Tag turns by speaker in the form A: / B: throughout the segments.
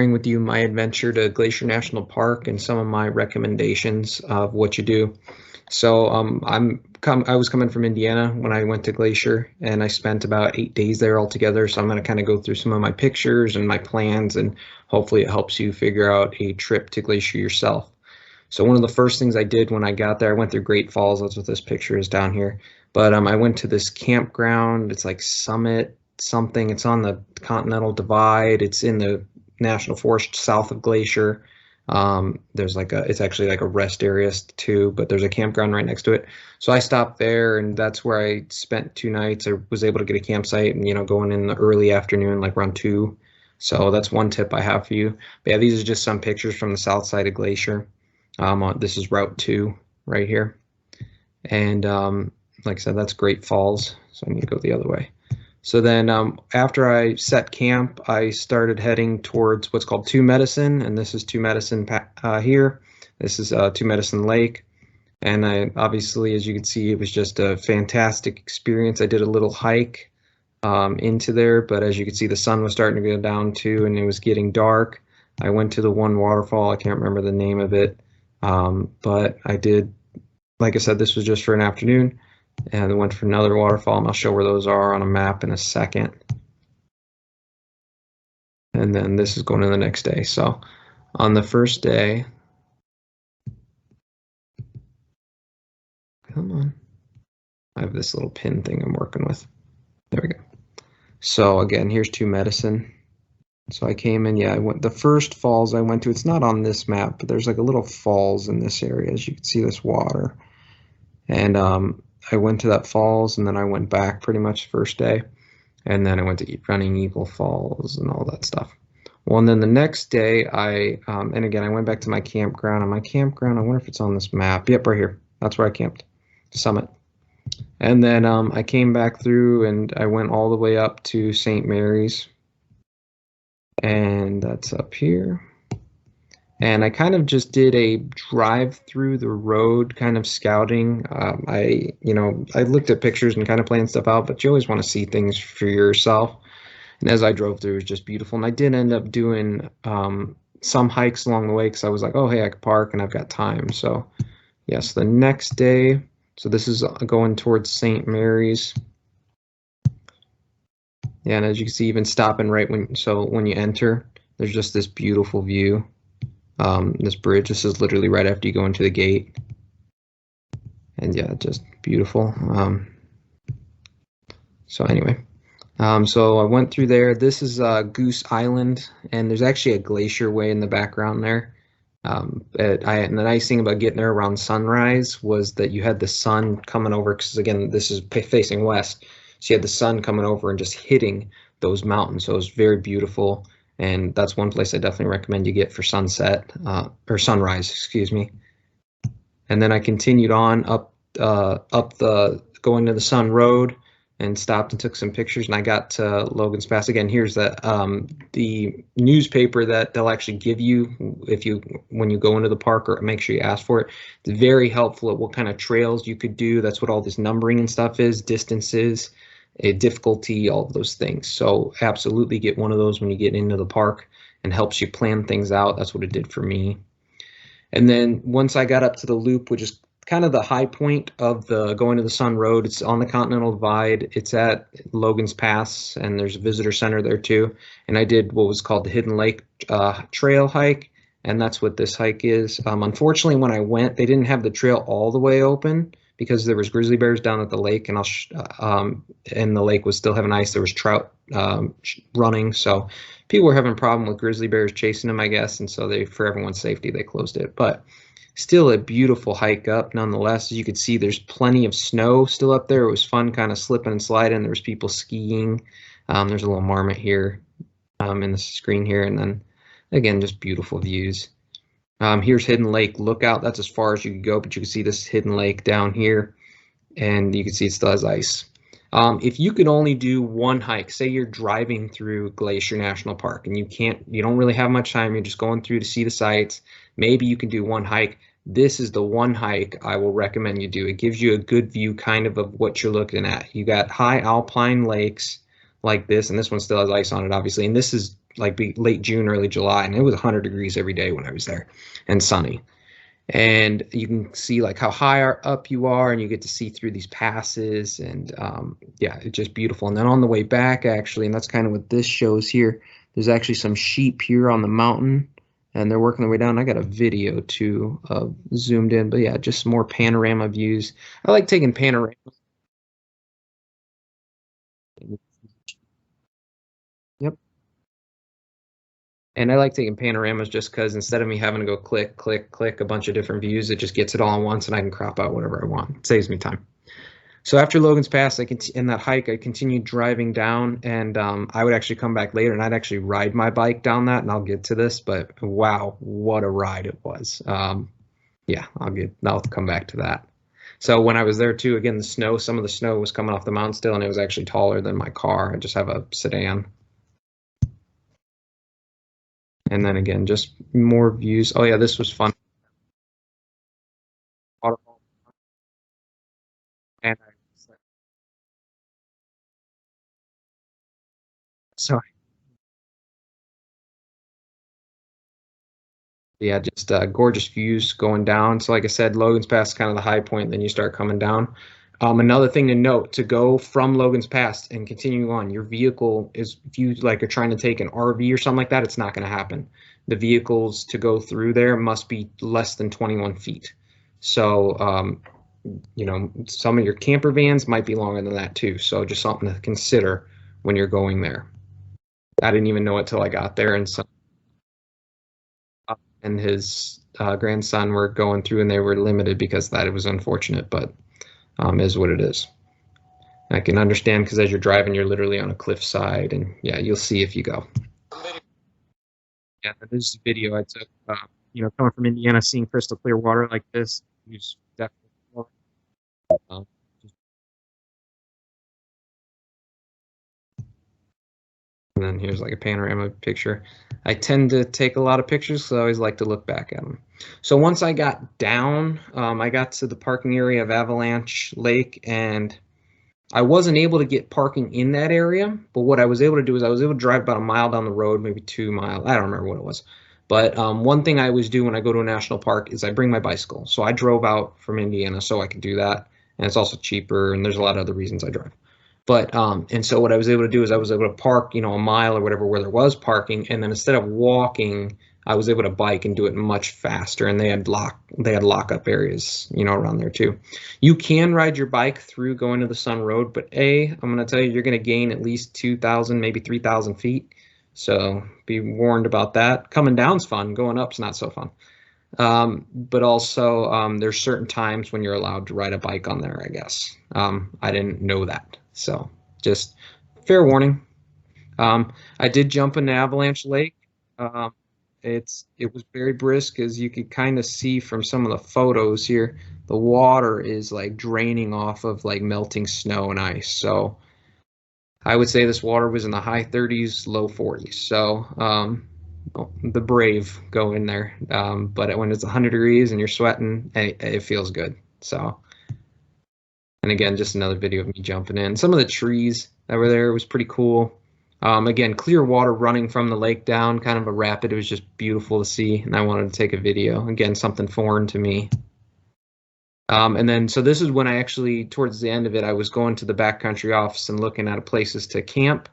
A: Sharing with you my adventure to Glacier National Park and some of my recommendations of what you do. So I was coming from Indiana when I went to Glacier, and I spent about 8 days there altogether. So I'm going to kind of go through some of my pictures and my plans, and hopefully it helps you figure out a trip to Glacier yourself. So one of the first things I did when I got there, I went through Great Falls. That's what this picture is down here. But I went to this campground. It's like Summit something. It's on the Continental Divide. It's in the National Forest south of Glacier. There's like it's actually like a rest area too, but there's a campground right next to it. So I stopped there, and that's where I spent 2 nights. I was able to get a campsite, and going in the early afternoon, like around 2. So that's one tip I have for you. But yeah, these are just some pictures from the south side of Glacier. This is Route 2 right here. And like I said, that's Great Falls. So I need to go the other way. So then after I set camp, I started heading towards what's called Two Medicine, and this is Two Medicine here. This is Two Medicine Lake. And I obviously, as you can see, it was just a fantastic experience. I did a little hike into there, but as you can see, the sun was starting to go down too, and it was getting dark. I went to the one waterfall. I can't remember the name of it, but I did, like I said, this was just for an afternoon. And I went for another waterfall, and I'll show where those are on a map in a second. And then this is going to the next day. So on the first day, come on, I have this little pin thing I'm working with. There we go. So again, here's Two Medicine. So I came in, I went, the first falls I went to, it's not on this map, but there's like a little falls in this area, as you can see this water. And I went to that falls, and then I went back pretty much the first day, and then I went to Running Eagle Falls and all that stuff. Well, and then the next day and again, I went back to my campground. And my campground, I wonder if it's on this map. Yep, right here. That's where I camped, Summit. And then I came back through, and I went all the way up to St. Mary's, and that's up here. And I kind of just did a drive through the road kind of scouting. I looked at pictures and kind of planned stuff out, but you always want to see things for yourself. And as I drove through, it was just beautiful. And I did end up doing some hikes along the way, because I was like, oh, hey, I could park and I've got time. So yes, the next day, so this is going towards St. Mary's. Yeah, and as you can see, even stopping right when you enter, there's just this beautiful view. This bridge, this is literally right after you go into the gate. And yeah, just beautiful. So anyway, so I went through there. This is Goose Island, and there's actually a glacier way in the background there. And the nice thing about getting there around sunrise was that you had the sun coming over, because again, this is facing west. So you had the sun coming over and just hitting those mountains. So it was very beautiful. And that's one place I definitely recommend you get for sunset, or sunrise, excuse me. And then I continued on up going to the Sun Road, and stopped and took some pictures, and I got to Logan's Pass. Again, here's the newspaper that they'll actually give you when you go into the park, or make sure you ask for it. It's very helpful at what kind of trails you could do. That's what all this numbering and stuff is, distances, difficulty, all of those things. So absolutely get one of those when you get into the park, and helps you plan things out. That's what it did for me. And then once I got up to the loop, which is kind of the high point of the going to the Sun Road, it's on the Continental Divide. It's at Logan's Pass, and there's a visitor center there too. And I did what was called the Hidden Lake trail hike, and that's what this hike is. Unfortunately, when I went, they didn't have the trail all the way open, because there was grizzly bears down at the lake, and and the lake was still having ice. There was trout running, so people were having a problem with grizzly bears chasing them, I guess, and so for everyone's safety, they closed it. But still a beautiful hike up nonetheless. As you can see, there's plenty of snow still up there. It was fun kind of slipping and sliding. There was people skiing. There's a little marmot here in the screen here, and then again, just beautiful views. Here's Hidden Lake Lookout. That's as far as you can go, but you can see this hidden lake down here, and you can see it still has ice. If you could only do one hike, say you're driving through Glacier National Park, and you don't really have much time, you're just going through to see the sights, maybe you can do one hike. This is the one hike I will recommend you do. It gives you a good view kind of what you're looking at. You got high alpine lakes like this, and this one still has ice on it, obviously, and this is like be late June, early July, and it was 100 degrees every day when I was there and sunny. And you can see like how high up you are, and you get to see through these passes, and yeah, it's just beautiful. And then on the way back, actually, and that's kind of what this shows here, there's actually some sheep here on the mountain, and they're working their way down. I got a video too, zoomed in, but yeah, just more panorama views. I like taking panoramas. Yep. And I like taking panoramas just because instead of me having to go click, click, click a bunch of different views, it just gets it all at once and I can crop out whatever I want. It saves me time. So after Logan's Pass, in that hike, I continued driving down, and I would actually come back later and I'd actually ride my bike down that, and I'll get to this, but wow, what a ride it was. Yeah, I'll come back to that. So when I was there too, again, some of the snow was coming off the mountain still, and it was actually taller than my car. I just have a sedan. And then again, just more views. Oh yeah, this was fun. Waterfall. And so yeah, just gorgeous views going down. So like I said, Logan's Pass is kind of the high point, then you start coming down. Another thing to note, to go from Logan's Pass and continue on, your vehicle is, if you like are trying to take an RV or something like that, it's not going to happen. The vehicles to go through there must be less than 21 feet. So, you know, some of your camper vans might be longer than that too. So just something to consider when you're going there. I didn't even know it till I got there, and some and his grandson were going through, and they were limited because of that. It was unfortunate, but is what it is. I can understand, because as you're driving, you're literally on a cliffside, and yeah, you'll see if you go. Yeah, this is a video I took. You know, coming from Indiana, seeing crystal clear water like this, is definitely. Um, and then here's like a panorama picture. I tend to take a lot of pictures, so I always like to look back at them. So once I got down, I got to the parking area of Avalanche Lake, and I wasn't able to get parking in that area, but what I was able to do is I was able to drive about a mile down the road, maybe 2 miles. I don't remember what it was. But one thing I always do when I go to a national park is I bring my bicycle. So I drove out from Indiana so I could do that. And it's also cheaper, and there's a lot of other reasons I drive. But and so what I was able to do is I was able to park, you know, a mile or whatever where there was parking, and then instead of walking, I was able to bike and do it much faster. And they had lock up areas, you know, around there too. You can ride your bike through going to the Sun Road, but I'm going to tell you, you're going to gain at least 2,000, maybe 3,000 feet. So be warned about that. Coming down's fun. Going up's not so fun. But also there's certain times when you're allowed to ride a bike on there, I guess. I didn't know that. So just fair warning. I did jump into Avalanche Lake. Um, it was very brisk, as you could kind of see from some of the photos here. The water is like draining off of like melting snow and ice. So I would say this water was in the high 30s, low 40s. So the brave go in there. But when it's 100 degrees and you're sweating, it feels good. So, and again, just another video of me jumping in. Some of the trees that were there was pretty cool. Again, clear water running from the lake down, kind of a rapid. It was just beautiful to see, and I wanted to take a video. Again, something foreign to me. And then, so this is when I actually, towards the end of it, I was going to the backcountry office and looking at places to camp.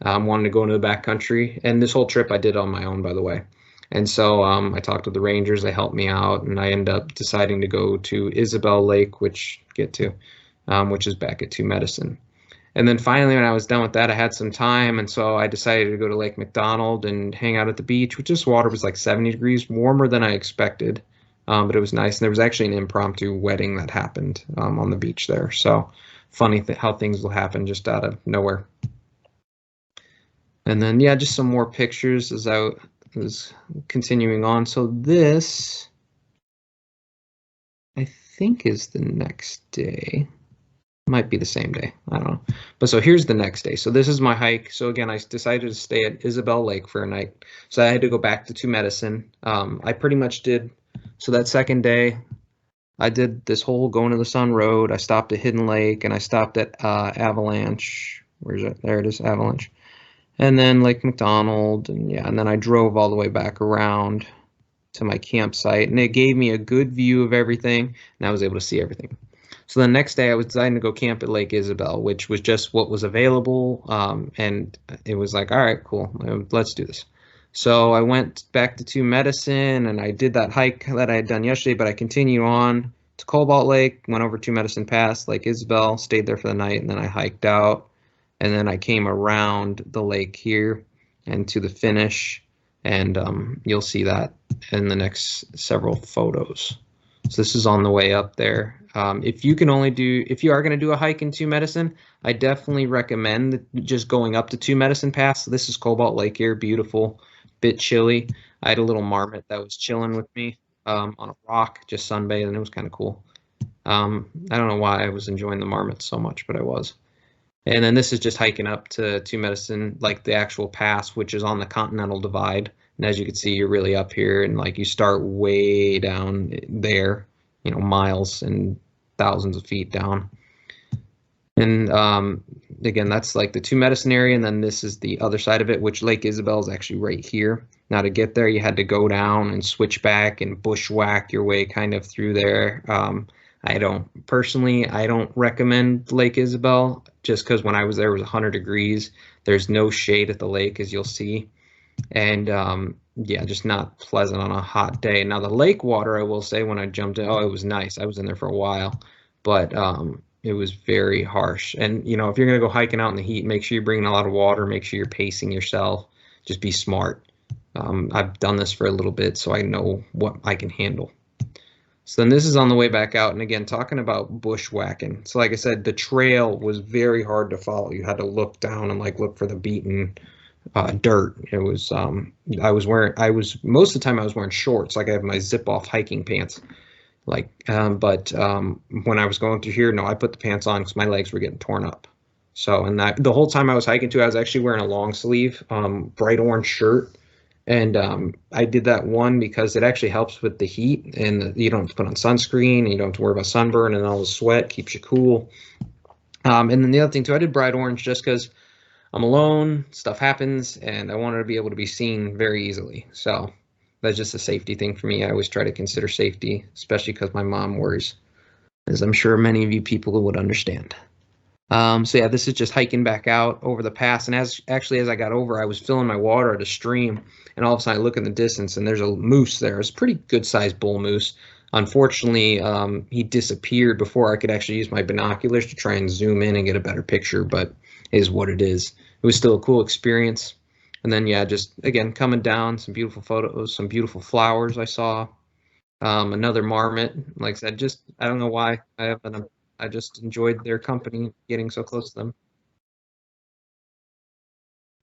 A: Wanted to go into the backcountry, and this whole trip I did on my own, by the way. And so I talked with the rangers, they helped me out, and I ended up deciding to go to Isabelle Lake, which is back at Two Medicine. And then finally, when I was done with that, I had some time, and so I decided to go to Lake McDonald and hang out at the beach, which this water was like 70 degrees, warmer than I expected, but it was nice. And there was actually an impromptu wedding that happened on the beach there. So funny how things will happen just out of nowhere. And then, yeah, just some more pictures as I was continuing on. So this, I think, is the next day. Might be the same day, I don't know. But so here's the next day. So this is my hike. So again, I decided to stay at Isabelle Lake for a night. So I had to go back to Two Medicine. I pretty much did, so that second day, I did this whole going to the Sun Road. I stopped at Hidden Lake, and I stopped at Avalanche. Where's it? There it is, Avalanche. and then Lake McDonald, and yeah, and then I drove all the way back around to my campsite, and it gave me a good view of everything, and I was able to see everything. So the next day, I was deciding to go camp at Lake Isabelle, which was just what was available, and it was like, all right, cool, let's do this. So I went back to Two Medicine, and I did that hike that I had done yesterday, but I continued on to Cobalt Lake, went over Two Medicine Pass, Lake Isabelle, stayed there for the night, and then I hiked out, and then I came around the lake here and to the finish, and you'll see that in the next several photos. So this is on the way up there. If you are going to do a hike in Two Medicine, I definitely recommend just going up to Two Medicine Pass. This is Cobalt Lake here, beautiful, bit chilly. I had a little marmot that was chilling with me on a rock, just sunbathing. It was kind of cool. I don't know why I was enjoying the marmot so much, but I was. And then this is just hiking up to Two Medicine, like the actual pass, which is on the Continental Divide. And as you can see, you're really up here, and like you start way down there, miles and thousands of feet down. And again, that's like the Two Medicine area, and then this is the other side of it, which Lake Isabelle is actually right here. Now to get there, you had to go down and switch back and bushwhack your way kind of through there. I don't recommend Lake Isabelle just because when I was there it was 100 degrees. There's no shade at the lake, as you'll see. And yeah, just not pleasant on a hot day. Now the lake water, I will say, when I jumped in, it was nice. I was in there for a while, but it was very harsh. And if you're gonna go hiking out in the heat, make sure you're bringing a lot of water. Make sure you're pacing yourself. Just be smart. I've done this for a little bit, so I know what I can handle. So then this is on the way back out, and again, talking about bushwhacking. So like I said, the trail was very hard to follow. You had to look down and look for the beaten dirt. It was most of the time I was wearing shorts, like I have my zip off hiking pants. But when I was going through here, no, I put the pants on because my legs were getting torn up. So, and the whole time I was hiking too, I was actually wearing a long sleeve, bright orange shirt. And I did that one because it actually helps with the heat, and you don't have to put on sunscreen, and you don't have to worry about sunburn, and all the sweat keeps you cool. And then the other thing too, I did bright orange just because I'm alone, stuff happens, and I wanted to be able to be seen very easily. So that's just a safety thing for me. I always try to consider safety, especially because my mom worries, as I'm sure many of you people would understand. So yeah, this is just hiking back out over the pass, and as I got over, I was filling my water at a stream, and all of a sudden I look in the distance, and there's a moose there. It's a pretty good sized bull moose. Unfortunately, he disappeared before I could actually use my binoculars to try and zoom in and get a better picture, but it is what it is. It was still a cool experience. And then yeah, just again coming down, some beautiful photos, some beautiful flowers I saw. Another marmot, like I said, just I don't know why I just enjoyed their company, getting so close to them.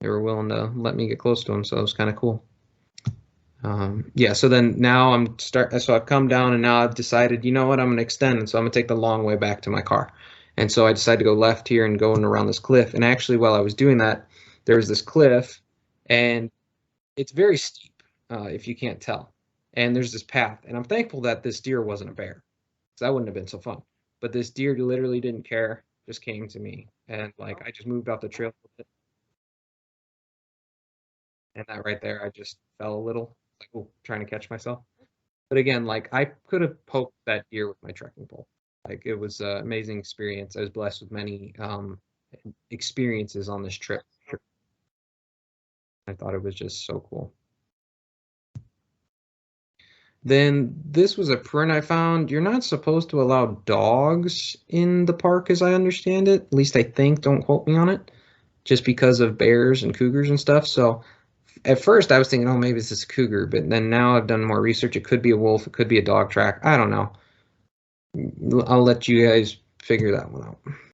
A: They were willing to let me get close to them, so it was kind of cool. Yeah, so then now so I've come down, and now I've decided, you know what, I'm going to extend, and so I'm going to take the long way back to my car. And so I decided to go left here and going around this cliff. And actually, while I was doing that, there was this cliff, and it's very steep, if you can't tell. And there's this path, and I'm thankful that this deer wasn't a bear, because that wouldn't have been so fun. But this deer literally didn't care, just came to me, and I just moved off the trail a bit, and that right there, I just fell a little, trying to catch myself. But again, I could have poked that deer with my trekking pole. It was an amazing experience. I was blessed with many experiences on this trip. I thought it was just so cool. Then this was a print I found. You're not supposed to allow dogs in the park, as I understand it. At least I think. Don't quote me on it. Just because of bears and cougars and stuff. So at first I was thinking, oh, maybe this is a cougar. But then now I've done more research. It could be a wolf. It could be a dog track. I don't know. I'll let you guys figure that one out.